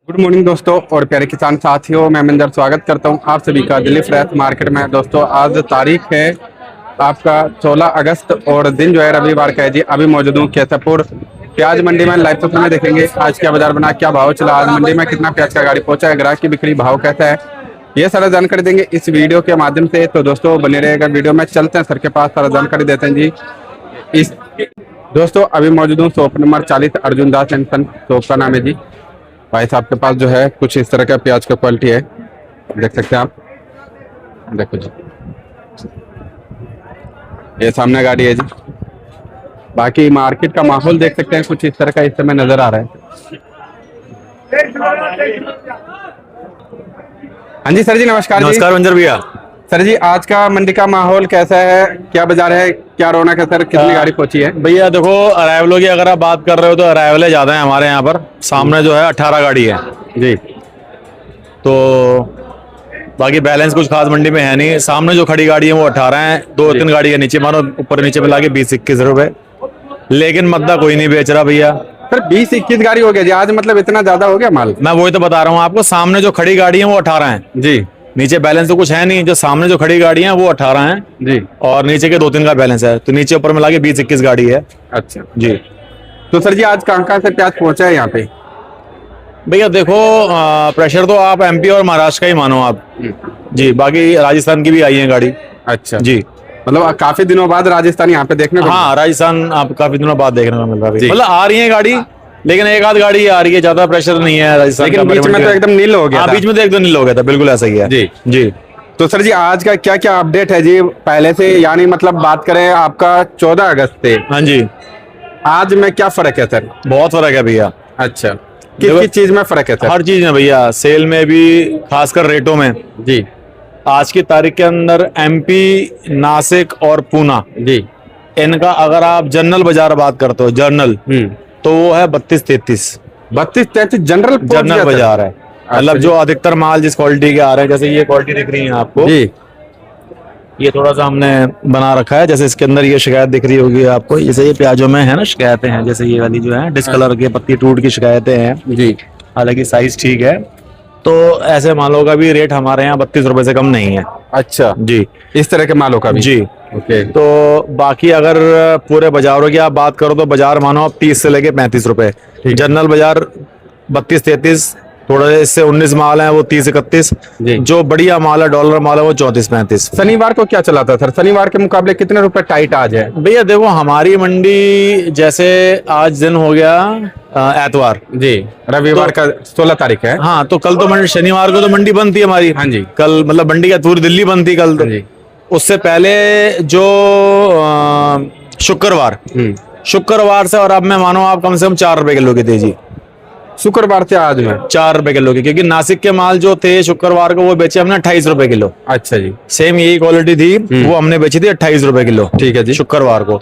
Good morning दोस्तों और प्यारे किसान साथियों, मैं मंजर स्वागत करता हूं आप सभी का दिल्ली फ्रेश मार्केट में। दोस्तों आज तारीख है आपका 16 अगस्त और दिन जो है रविवार का है जी। अभी मौजूद हूँ केसरपुर प्याज मंडी में। लाइव तस्वीर में देखेंगे आज क्या बाजार बना, क्या भाव चला, आज मंडी में कितना प्याज का गाड़ी पहुंचा है, ग्राहक की बिक्री भाव कैसा है, ये सारा जानकारी देंगे इस वीडियो के माध्यम से। तो दोस्तों बने रहेगा वीडियो में। चलते हैं सर के पास, सारा जानकारी देते हैं जी। इस दोस्तों अभी मौजूद हूँ shop number 40 Arjun Das and son shop का नाम है जी। भाई साहब के पास जो है कुछ इस तरह का प्याज का क्वालिटी है, देख सकते हैं आप। देखो जी, ये सामने गाड़ी है जी। बाकी मार्केट का माहौल देख सकते हैं, कुछ इस तरह का इस समय नजर आ रहा है। हाँ जी सर जी, नमस्कार। नमस्कार मंजर भैया। सर जी आज का मंडी का माहौल कैसा है, क्या बाजार है, क्या रौनक है सर, कितनी गाड़ी पहुंची है? भैया देखो, अराइवलों की अगर आप बात कर रहे हो तो अराइवलें ज़्यादा है हमारे यहाँ पर। सामने जो है 18 गाड़ी है जी। तो बाकी बैलेंस कुछ खास मंडी में है नहीं। सामने जो खड़ी गाड़ी है वो 18 है, 2-3 गाड़ी है नीचे, मानो ऊपर नीचे मिला के 20-21 रुपए। लेकिन मद्दा कोई नहीं बेच रहा भैया। सर 20-21 गाड़ी हो गया जी आज, मतलब इतना ज्यादा हो गया माल? मैं वही तो बता रहा हूँ आपको, सामने जो खड़ी गाड़ी है वो 18 है जी। नीचे बैलेंस तो कुछ है नहीं। जो सामने जो खड़ी गाड़ी है वो 18 है जी, और नीचे के 2-3 का बैलेंस है, तो नीचे ऊपर मिला के 20-21 गाड़ी है। अच्छा जी। तो सर जी आज कहाँ से प्याज पहुंचा है यहाँ पे? भैया देखो, प्रेशर तो आप एमपी और महाराष्ट्र का ही मानो आप जी। बाकी राजस्थान की भी आई है गाड़ी। अच्छा जी, मतलब काफी दिनों बाद राजस्थान यहाँ पे देखने को हाँ राजस्थान आप काफी दिनों बाद देखने को मिल रहा है। जी। मतलब आ रही है गाड़ी, लेकिन एक आध गाड़ी आ रही है, ज्यादा प्रेशर नहीं है राजस्थान लेकिन का। बीच में तो एकदम नील हो गया हाँ था। बीच में तो एकदम नील हो गया था, बिल्कुल ऐसा ही है जी जी। तो सर जी आज का क्या क्या अपडेट है जी पहले से, यानी मतलब बात करें आपका 14 अगस्त से हाँ जी, आज में क्या फर्क है सर? बहुत फर्क है भैया। अच्छा, किस किस चीज में फर्क है सर? हर चीज में भैया, सेल में भी, खासकर रेटों में जी। आज की तारीख के अंदर एमपी, नासिक और पूना, जी। इनका अगर आप जनरल बाजार बात करते हो, जर्नल, तो वो है 32-33 जनरल बाजार है। मतलब जो अधिकतर माल जिस क्वालिटी के आ रहे हैं, जैसे ये क्वालिटी दिख रही है आपको जी। ये थोड़ा सा हमने बना रखा है। जैसे इसके अंदर ये शिकायत दिख रही होगी आपको, जैसे ये प्याजों में है ना शिकायतें हैं, जैसे ये वाली जो है डिस्कलर के पत्ती टूट की शिकायतें हैं जी। हालांकि साइज ठीक है। तो ऐसे मालों का भी रेट हमारे यहाँ 32 रुपए से कम नहीं है। अच्छा जी, इस तरह के मालों का भी? जी। ओके। तो बाकी अगर पूरे बाजारों की आप बात करो तो बाजार मानो आप 30 से लेके 35 रुपए। जनरल बाजार 32-33, थोड़ा इससे 19 माल है वो 30-31। जो बढ़िया माल है, डॉलर माल है, वो 34-35। शनिवार को क्या चला था सर? शनिवार के मुकाबले कितने रुपए टाइट आज है? भैया देखो, हमारी मंडी जैसे आज दिन हो गया एतवार जी, रविवार का 16 तारीख है। हाँ, तो कल तो मंडी, शनिवार को तो मंडी बंद थी हमारी। हाँ जी। कल मतलब मंडी का पूरी दिल्ली बंद थी कल तो। जी। उससे पहले जो शुक्रवार से और अब मैं मानो आप कम से कम 4 रुपए किलो की तेजी। शुक्रवार से आज में 4 रुपए किलो की, क्योंकि नासिक के माल जो थे शुक्रवार को वो बेचे हमने 28 रुपए किलो। अच्छा जी। सेम यही क्वालिटी थी, वो हमने बेची थी 28 रुपए किलो। ठीक है जी। शुक्रवार को।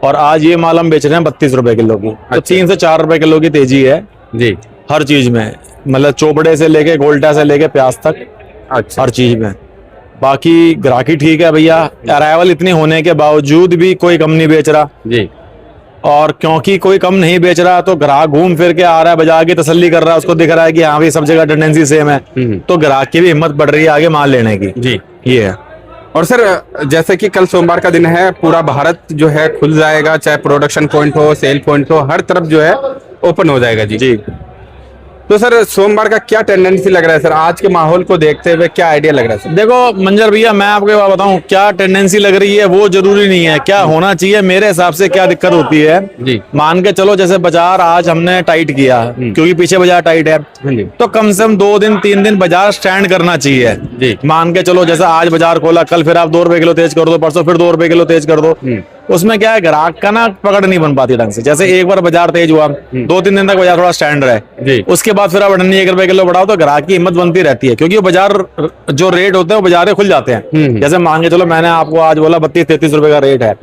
और आज ये माल हम बेच रहे हैं 32 रुपए किलो की। तो 3 से 4 रुपए किलो की तेजी है जी हर चीज में, मतलब चोपड़े से लेके गोल्टा से लेके प्याज तक। अच्छा, हर चीज में। बाकी ग्राहकी ठीक है भैया, अराइवल इतनी होने के बावजूद भी कोई कम नहीं बेच रहा जी। और क्योंकि कोई कम नहीं बेच रहा तो ग्राहक घूम फिर के आ रहा है, बाजार की तसल्ली कर रहा है, उसको दिख रहा है कि हाँ भाई सब जगह टेंडेंसी सेम है, तो ग्राहक की भी हिम्मत बढ़ रही है आगे माल लेने की जी। ये है। और सर जैसे कि कल सोमवार का दिन है, पूरा भारत जो है खुल जाएगा, चाहे प्रोडक्शन पॉइंट हो, सेल पॉइंट हो, हर तरफ जो है ओपन हो जाएगा जी। जी। तो सर सोमवार का क्या टेंडेंसी लग रहा है सर, आज के माहौल को देखते हुए क्या आइडिया लग रहा है सर? देखो मंजर भैया, मैं आपको बात बताऊं, क्या टेंडेंसी लग रही है वो जरूरी नहीं है, क्या होना चाहिए मेरे हिसाब से क्या दिक्कत होती है जी। मान के चलो जैसे बाजार आज हमने टाइट किया क्योंकि पीछे बाजार टाइट है, तो कम से कम 2 दिन 3 दिन बाजार स्टैंड करना चाहिए जी। मान के चलो जैसे आज बाजार खोला, कल फिर आप 2 रुपए किलो तेज कर दो, परसों फिर 2 रुपए किलो तेज कर दो। उसमें क्या है, ग्राहक का ना पकड़ नहीं बन पाती ढंग से। जैसे एक बार बाजार तेज हुआ, 2-3 दिन तक बाजार थोड़ा स्टैंड रहे, उसके बाद फिर आप 1 रुपए किलो बढ़ाओ तो ग्राहक की हिम्मत बनती रहती है, क्योंकि वो बाजार जो रेट होते हैं वो बाजार खुल जाते हैं। जैसे मान के चलो मैंने आपको आज बोला 32-33 रुपए का रेट है,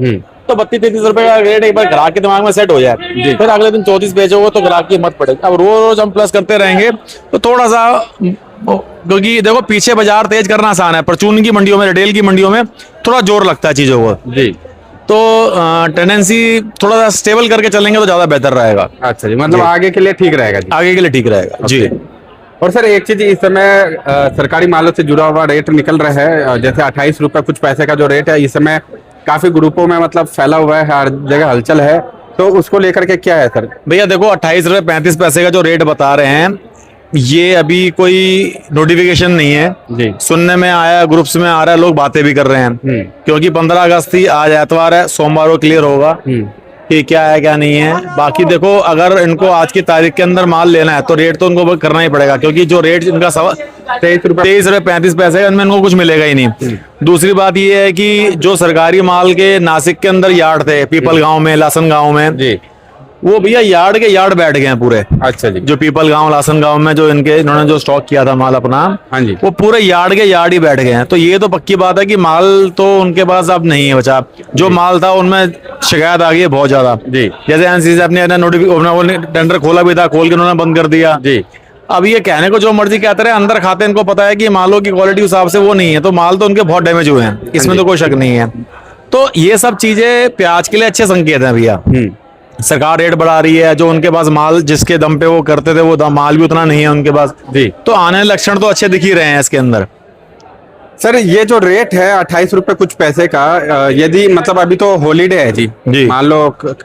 तो 32-33 रुपए का रेट एक बार ग्राहक के दिमाग में सेट हो जाए, फिर अगले दिन 34 बेचोगे तो ग्राहक की हिम्मत पड़ेगी। अब रोज हम प्लस करते रहेंगे तो थोड़ा सा, क्योंकि देखो पीछे बाजार तेज करना आसान है, परचून की मंडियों में, रिटेल की मंडियों में थोड़ा जोर लगता है चीजों को जी। तो टेंडेंसी थोड़ा सा स्टेबल करके चलेंगे तो ज्यादा बेहतर रहेगा। अच्छा जी, मतलब आगे के लिए ठीक रहेगा जी। आगे के लिए ठीक रहेगा जी। और सर एक चीज, इस समय सरकारी मालों से जुड़ा हुआ रेट निकल रहा है, जैसे 28 रुपए कुछ पैसे का जो रेट है, इस समय काफी ग्रुपों में मतलब फैला हुआ है, हर जगह हलचल है, तो उसको लेकर के क्या है सर? भैया देखो 28 रुपए 35 पैसे का जो रेट बता रहे हैं, ये अभी कोई नोटिफिकेशन नहीं है जी। सुनने में आया, ग्रुप्स में आ रहा है, लोग बातें भी कर रहे हैं। क्योंकि 15 अगस्त थी, आज एतवार है, सोमवार को क्लियर होगा कि क्या है क्या नहीं है। बाकी देखो, अगर इनको आज की तारीख के अंदर माल लेना है तो रेट तो उनको करना ही पड़ेगा, क्योंकि जो रेट इनका 23 रुपए 35 पैसे है, इनमें इनको कुछ मिलेगा ही नहीं। दूसरी बात ये है कि जो सरकारी माल के नासिक के अंदर यार्ड थे, पीपल गांव में, लासन गांव में जी, वो भैया यार्ड के यार्ड बैठ गए हैं पूरे। अच्छा जी। जो पीपल गांव, लासन गांव में जो इन्होंने जो स्टॉक किया था माल अपना, हाँ जी, वो पूरे यार्ड के यार्ड ही बैठ गए हैं। तो ये तो पक्की बात है कि माल तो उनके पास अब नहीं है बचा। जो माल था उनमें शिकायत आ गई है बहुत ज्यादा जी। जैसे एनसीसी अपने टेंडर खोला भी था, खोल के उन्होंने बंद कर दिया जी। अब ये कहने को जो मर्जी कहते रहे, अंदर खाते इनको पता है कि मालों की क्वालिटी उस हिसाब से वो नहीं है, तो माल तो उनके बहुत डैमेज हुए हैं, इसमें तो कोई शक नहीं है। तो ये सब चीजें प्याज के लिए अच्छे संकेत हैं भैया। सरकार रेट बढ़ा रही है, जो उनके पास माल जिसके दम पे वो करते थे वो माल भी उतना नहीं है उनके पास जी। तो आने लक्षण तो अच्छे दिख ही रहे हैं इसके अंदर। सर ये जो रेट है 28 रुपए कुछ पैसे का, यदि मतलब अभी तो हॉलीडे है जी, मान लो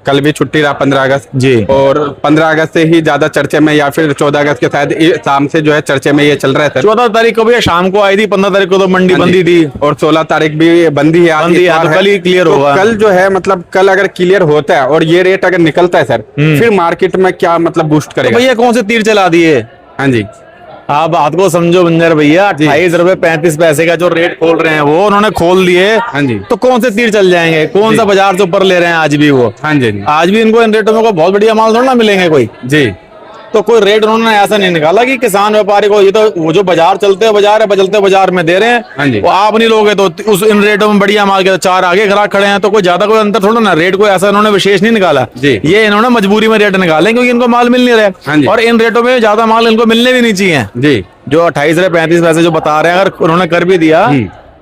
कल भी छुट्टी रहा 15 अगस्त जी, और 15 अगस्त से ही ज्यादा चर्चे में, या फिर 14 अगस्त के शायद शाम से जो है चर्चे में ये चल रहा है सर। 14 तारीख को भी शाम को आई थी, 15 तारीख को तो मंडी बंदी थी और 16 तारीख भी बंदी है, तो कल ही क्लियर होगा। कल जो है मतलब कल अगर क्लियर होता है और ये रेट अगर निकलता है सर, फिर मार्केट में क्या मतलब बूस्ट करेगा? भैया कौन से तीर चला दिए? हाँ जी, आप बात को समझो बंजर भैया, 28 रुपए 35 पैसे का जो रेट खोल रहे हैं वो उन्होंने खोल दिए। हाँ जी, तो कौन से तीर चल जाएंगे? कौन सा बाजार से ऊपर ले रहे हैं आज भी वो? हाँ जी, आज भी इनको इन रेटों में को बहुत बढ़िया माल थोड़ा ना मिलेंगे कोई जी। तो कोई रेट उन्होंने ऐसा नहीं निकाला कि किसान व्यापारी को, ये तो वो जो बाजार चलते हैं बाजार है, बदलते बाजार में दे रहे हाँ जी। हैं, वो आप नहीं लोगे तो उस इन रेटों में बढ़िया माल के 4 आगे ग्राहक खड़े हैं, तो कोई ज्यादा कोई अंतर थोड़ा ना। रेट को ऐसा इन्होंने विशेष नहीं निकाला जी। ये इन्होंने मजबूरी में रेट निकाले क्योंकि इनको माल मिल नहीं हाँ रहे जी। और इन रेटों में ज्यादा माल इनको मिलने भी नहीं चाहिए जी। जो 28 रुपए 35 पैसे जो बता रहे हैं, अगर उन्होंने कर भी दिया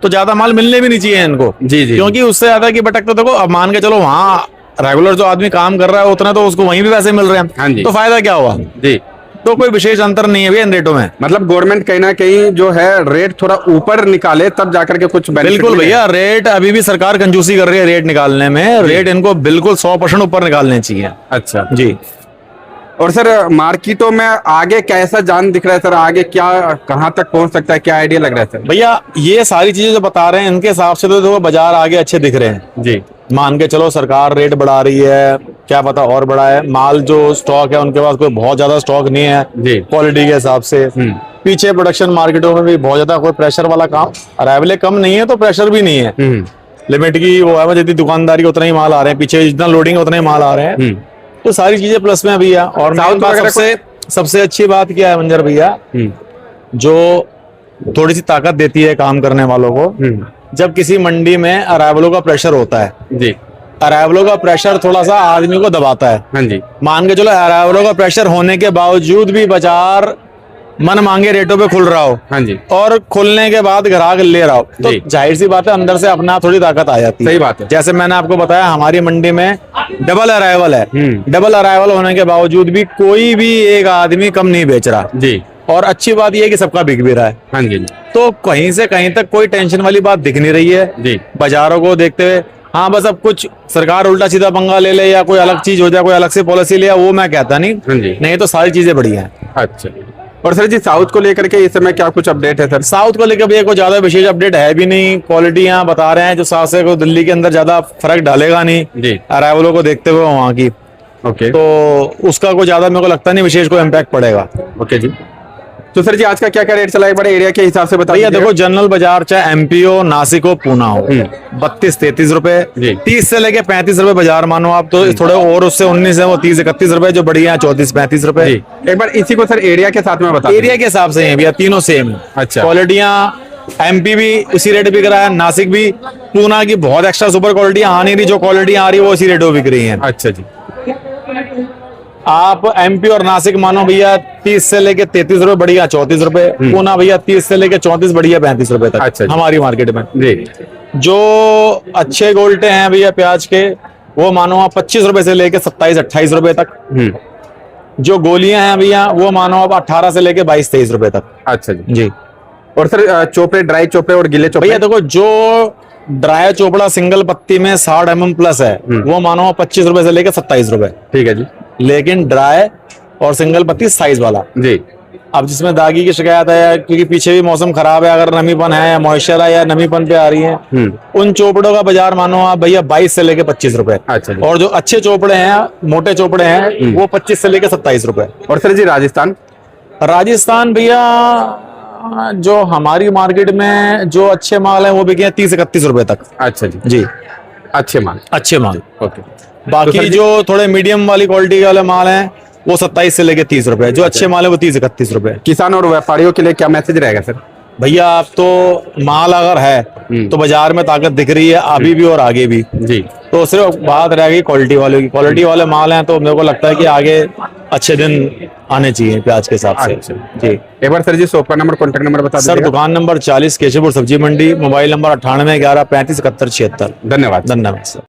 तो ज्यादा माल मिलने भी नहीं चाहिए इनको। जी जी। क्योंकि उससे ज्यादा की भटक तो देखो, अब मान के चलो वहाँ रेगुलर जो आदमी काम कर रहा है उतना तो उसको वहीं भी पैसे मिल रहे हैं। हाँ जी। तो फायदा क्या हुआ? जी। तो कोई विशेष अंतर नहीं है भैया इन रेटों में। मतलब गवर्नमेंट कहीं ना कहीं जो है रेट थोड़ा ऊपर निकाले तब जाकर के कुछ benefit बिल्कुल मिले। भैया, रेट अभी भी सरकार कंजूसी कर रही है रेट निकालने में। रेट इनको बिल्कुल 100% ऊपर निकालने चाहिए। अच्छा जी। और सर मार्केटों में आगे कैसा जान दिख रहा है सर? आगे क्या कहाँ तक पहुंच सकता है, क्या आइडिया लग रहा है सर? भैया ये सारी चीजें जो बता रहे हैं इनके हिसाब से तो देखो बाजार आगे अच्छे दिख रहे हैं जी। मान के चलो सरकार रेट बढ़ा रही है, क्या पता और बढ़ाए। माल जो स्टॉक है उनके पास कोई बहुत ज्यादा स्टॉक नहीं है जी। क्वालिटी के हिसाब से। पीछे प्रोडक्शन मार्केटों में भी बहुत ज्यादा कोई प्रेशर वाला काम, अराइवलें कम नहीं है तो प्रेशर भी नहीं है। लिमिट की वो है, जितनी दुकानदारी उतना ही माल आ रहे हैं, पीछे जितना लोडिंग उतना ही माल आ रहे हैं। तो सारी चीजें प्लस में भैया। और मेन बात सबसे अच्छी बात क्या है मंजर भैया, जो थोड़ी सी ताकत देती है काम करने वालों को, जब किसी मंडी में अराइवलों का प्रेशर होता है जी। अराइवलों का प्रेशर थोड़ा सा आदमी को दबाता है। हाँ जी। मान के चलो अराइवलों का प्रेशर होने के बावजूद भी बाजार मन मांगे रेटों पे खुल रहा हो, हाँ जी, और खुलने के बाद ग्राहक ले रहा हो, तो जाहिर सी बात है अंदर से अपना थोड़ी ताकत आ जाती है। सही बात है। जैसे मैंने आपको बताया हमारी मंडी में डबल अराइवल है। डबल अराइवल होने के बावजूद भी कोई भी एक आदमी कम नहीं बेच रहा जी। और अच्छी बात यह है कि सबका बिक भी रहा है। हाँ जी। तो कहीं से कहीं तक कोई टेंशन वाली बात दिख नहीं रही है जी। बाजारों को देखते हुए। हाँ बस अब कुछ सरकार उल्टा सीधा पंगा ले ले या कोई अलग चीज हो जाए, कोई अलग से पॉलिसी ले, वो मैं कहता नहीं। हाँ जी। नहीं तो सारी चीजें बढ़िया हैं। अच्छा। और सर जी साउथ को लेकर के इस समय क्या कुछ अपडेट है सर? साउथ को लेकर भी कोई ज्यादा विशेष अपडेट है भी नहीं। क्वालिटी यहाँ बता रहे हैं जो साउथ से को दिल्ली के अंदर ज्यादा फर्क डालेगा नहीं जी। अराइवलों को देखते हुए वहाँ की। ओके। तो उसका कोई ज्यादा मेरे को लगता नहीं विशेष कोई इम्पैक्ट पड़ेगा। ओके जी। तो सर जी आज का क्या क्या रेट चला है, बड़े एरिया के हिसाब से बताइए। देखो जनरल बाजार चाहे एमपी हो, नासिक हो, पूना हो, 32-33 रुपए, 30 से लेके 35 रुपए बाजार मानो आप। तो थोड़े और उससे 19 है वो 30-31 रुपए, जो बढ़िया है 34-35 रुपए। एक बार इसी को सर एरिया के साथ में बता। एरिया के हिसाब से भैया तीनों सेम है। अच्छा। क्वालिटियां एमपी भी उसी रेट बिक रहा है, नासिक भी। पूना की बहुत एक्स्ट्रा सुपर क्वालिटी आ नहीं रही, जो क्वालिटी आ रही है वो उसी रेट में बिक रही है। अच्छा जी। आप एमपी और नासिक मानो भैया 30 से लेके 33 रुपए बढ़िया 34 रुपए, पूना भैया 30 से लेके 34 बढ़िया 35 रुपए तक। अच्छा। हमारी मार्केट में जी। जो अच्छे गोल्टे हैं भैया प्याज के, वो मानो आप 25 रुपए से लेके 27-28 रुपए तक। जो गोलियां हैं भैया वो मानो अब 18 से लेके 22-23 रुपए तक। अच्छा जी। जी और सर चोपड़े, ड्राई चोपड़े और गीले चोपड़े? भैया देखो, जो ड्राई चोपड़ा सिंगल पत्ती में 60 mm प्लस है वो मानो 25 रुपए से लेके 27 रुपए। ठीक है जी। लेकिन ड्राई और सिंगल पत्ती साइज वाला जी। अब जिसमें दागी की शिकायत है, क्योंकि पीछे भी मौसम खराब है, अगर नमीपन है या मॉइस्चर है या नमीपन पे आ रही है, उन चोपड़ों का बाजार मानो आप भैया 22 से लेके 25 रुपए। अच्छा जी। और जो अच्छे चोपड़े हैं, मोटे चोपड़े हैं, वो 25 से लेके 27 रुपए। और सर जी राजस्थान? राजस्थान भैया जो हमारी मार्केट में जो अच्छे माल है वो बिके हैं 30-31 रुपए तक। अच्छा जी। जी, अच्छे माल। अच्छे माल। ओके। तो बाकी सर जी- जो थोड़े मीडियम वाली क्वालिटी वाले माल हैं वो 27 से लेके 30 रुपए। जो अच्छे माल है वो 30-31 रुपए। किसान और व्यापारियों के लिए क्या मैसेज रहेगा सर? भैया आप तो माल अगर है तो बाजार में ताकत दिख रही है अभी भी और आगे भी। जी। तो सिर्फ बात रह गई क्वालिटी वालों की। क्वालिटी वाले माल हैं तो मेरे को लगता है कि आगे अच्छे दिन आने चाहिए प्याज के हिसाब से। अच्छा। जी। एक बार सर जी शॉप का नंबर, कॉन्टेक्ट नंबर बता सर दीजिएगा। दुकान नंबर 40 केशवपुर सब्जी मंडी, मोबाइल नंबर 98 11 35 71 76। धन्यवाद। धन्यवाद सर।